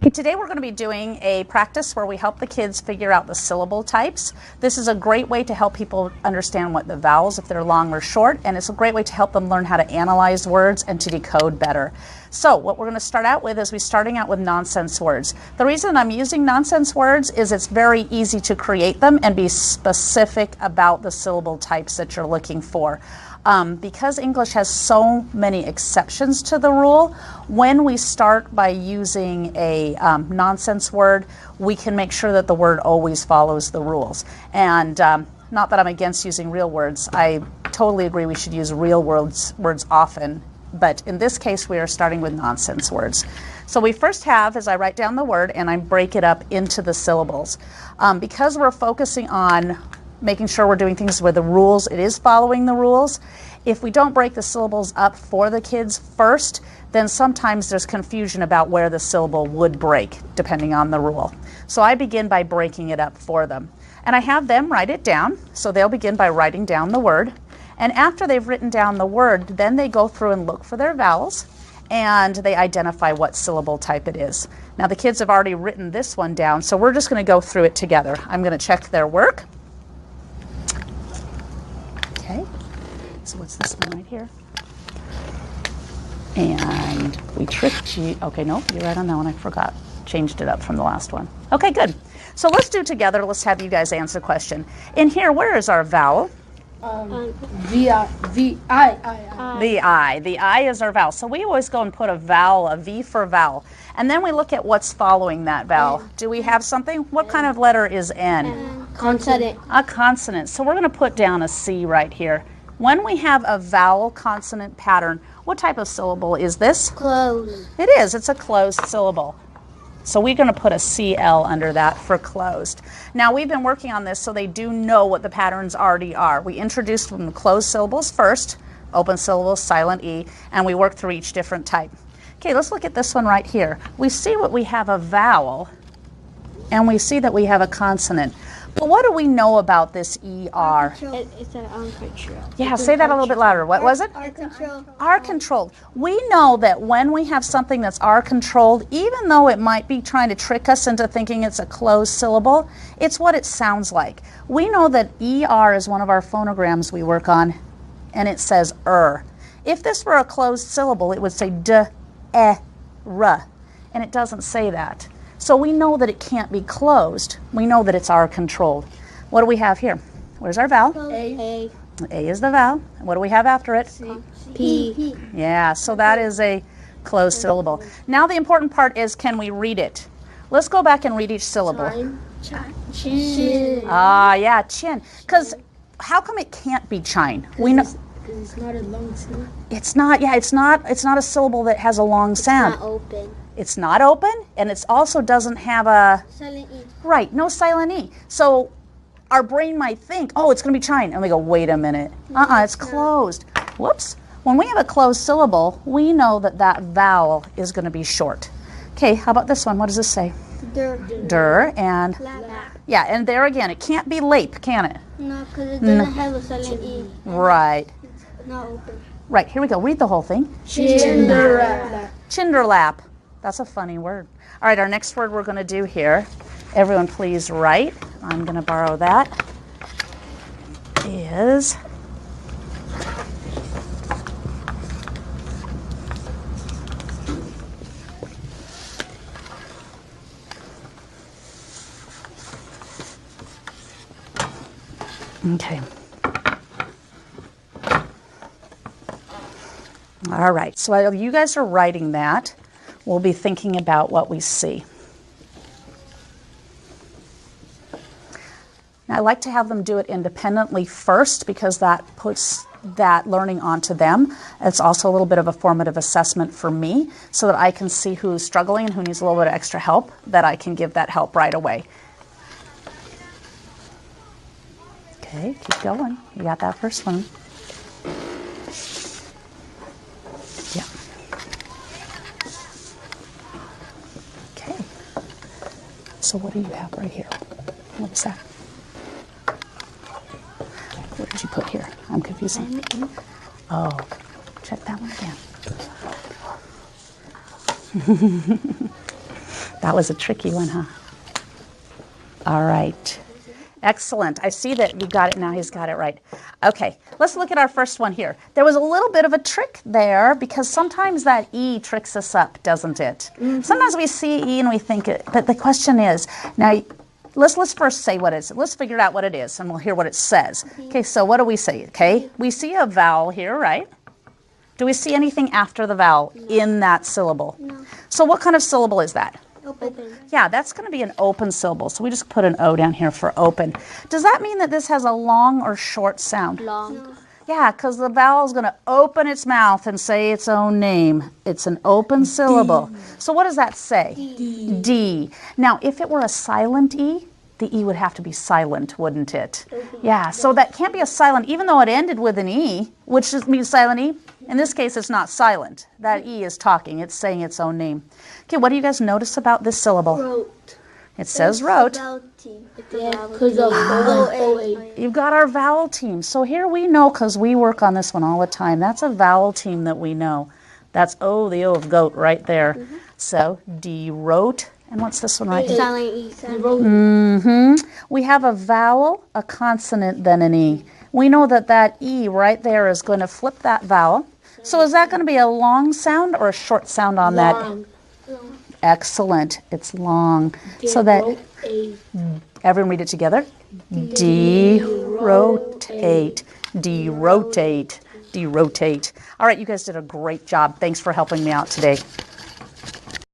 Today we're going to be doing a practice where we help the kids figure out the syllable types. This is a great way to help people understand what the vowels, if they're long or short, and it's a great way to help them learn how to analyze words and to decode better. So what we're going to start out with is we're starting out with nonsense words. The reason I'm using nonsense words is it's very easy to create them and be specific about the syllable types that you're looking for. Because English has so many exceptions to the rule, when we start by using a nonsense word, we can make sure that the word always follows the rules. And not that I'm against using real words. I totally agree we should use real words often. But in this case, we are starting with nonsense words. So we first have, as I write down the word, and I break it up into the syllables. Because we're focusing on making sure we're doing things with the rules, it is following the rules. If we don't break the syllables up for the kids first, then sometimes there's confusion about where the syllable would break, depending on the rule. So I begin by breaking it up for them. And I have them write it down, so they'll begin by writing down the word. And after they've written down the word, then they go through and look for their vowels, and they identify what syllable type it is. Now the kids have already written this one down, so we're just going to go through it together. I'm going to check their work. Okay, so what's this one right here? And we tricked you. Okay, no, you're right on that one. I forgot. Changed it up from the last one. Okay, good. So let's do together. Let's have you guys answer the question. In here, where is our vowel? The I. The I is our vowel. So we always go and put a vowel, a V for vowel. And then we look at what's following that vowel. Do we have something? What kind of letter is N? Consonant. A consonant. So we're going to put down a C right here. When we have a vowel consonant pattern, what type of syllable is this? Closed. It is. It's a closed syllable. So we're going to put a CL under that for closed. Now we've been working on this so they do know what the patterns already are. We introduced them closed syllables first, open syllables, silent E, and we work through each different type. Okay, let's look at this one right here. We see what we have a vowel, and we see that we have a consonant. But what do we know about this ER? It's an uncontrolled. Yeah, say that a little bit louder. What was it? Uncontrolled. R-controlled. We know that when we have something that's R-controlled, even though it might be trying to trick us into thinking it's a closed syllable, it's what it sounds like. We know that ER is one of our phonograms we work on, and it says If this were a closed syllable, it would say D-E-R, and it doesn't say that. So we know that it can't be closed. We know that it's R-controlled. What do we have here? Where's our vowel? A. A is the vowel. What do we have after it? P. Yeah, so that is a closed syllable. Now the important part is, can we read it? Let's go back and read each syllable. Chin. Ah, yeah, chin. Because how come it can't be chine? We know It's not a long syllable. it's not. Yeah, it's not a syllable that has a long sound. Not open. It's not open, and it also doesn't have a Silent E. right, no silent E. So our brain might think, oh, it's going to be chine, and we go, wait a minute, it's closed. Whoops. When we have a closed syllable, we know that that vowel is going to be short. Okay, how about this one? What does this say? Der, and yeah, and there again, it can't be lape, can it? No, because it doesn't have a silent E. Right. It's not open. Right, here we go. Read the whole thing. Chinderlap. Chinderlap. That's a funny word. All right, our next word we're going to do here. Everyone please write. I'm going to borrow that. Is okay. All right, so while you guys are writing that, we'll be thinking about what we see. Now, I like to have them do it independently first because that puts that learning onto them. It's also a little bit of a formative assessment for me so that I can see who's struggling and who needs a little bit of extra help, that I can give that help right away. Okay, keep going. You got that first one. Yeah. Okay. So what do you have right here? What is that? What did you put here? I'm confused. Oh, check that one again. That was a tricky one, huh? All right. Excellent. I see that you got it now. He's got it right. Okay, let's look at our first one here. There was a little bit of a trick there because sometimes that E tricks us up, doesn't it? Sometimes we see E and we think it, but the question is, now let's first say what it is. Let's figure out what it is and we'll hear what it says. Okay, so what do we say? Okay, we see a vowel here, right? Do we see anything after the vowel in that syllable? No. So what kind of syllable is that? Open. Yeah, that's going to be an open syllable. So we just put an O down here for open. Does that mean that this has a long or short sound? Long. No. Yeah, because the vowel is going to open its mouth and say its own name. It's an open syllable. D. So what does that say? D. D. Now, if it were a silent E, the E would have to be silent, wouldn't it? Yeah, so that can't be a silent, even though it ended with an E, which means silent E. In this case, it's not silent. That E is talking. It's saying its own name. Okay, what do you guys notice about this syllable? Wrote. It says wrote. Because of O-A. You've got our vowel team. So here we know, because we work on this one all the time, that's a vowel team that we know. That's O, the O of goat right there. So D wrote. And what's this one right here? Silent E. We have a vowel, a consonant, then an E. We know that that E right there is going to flip that vowel. So is that going to be a long sound or a short sound on that? Excellent. It's long. So that, everyone read it together. De-rotate. De-rotate. De-rotate. All right, you guys did a great job. Thanks for helping me out today.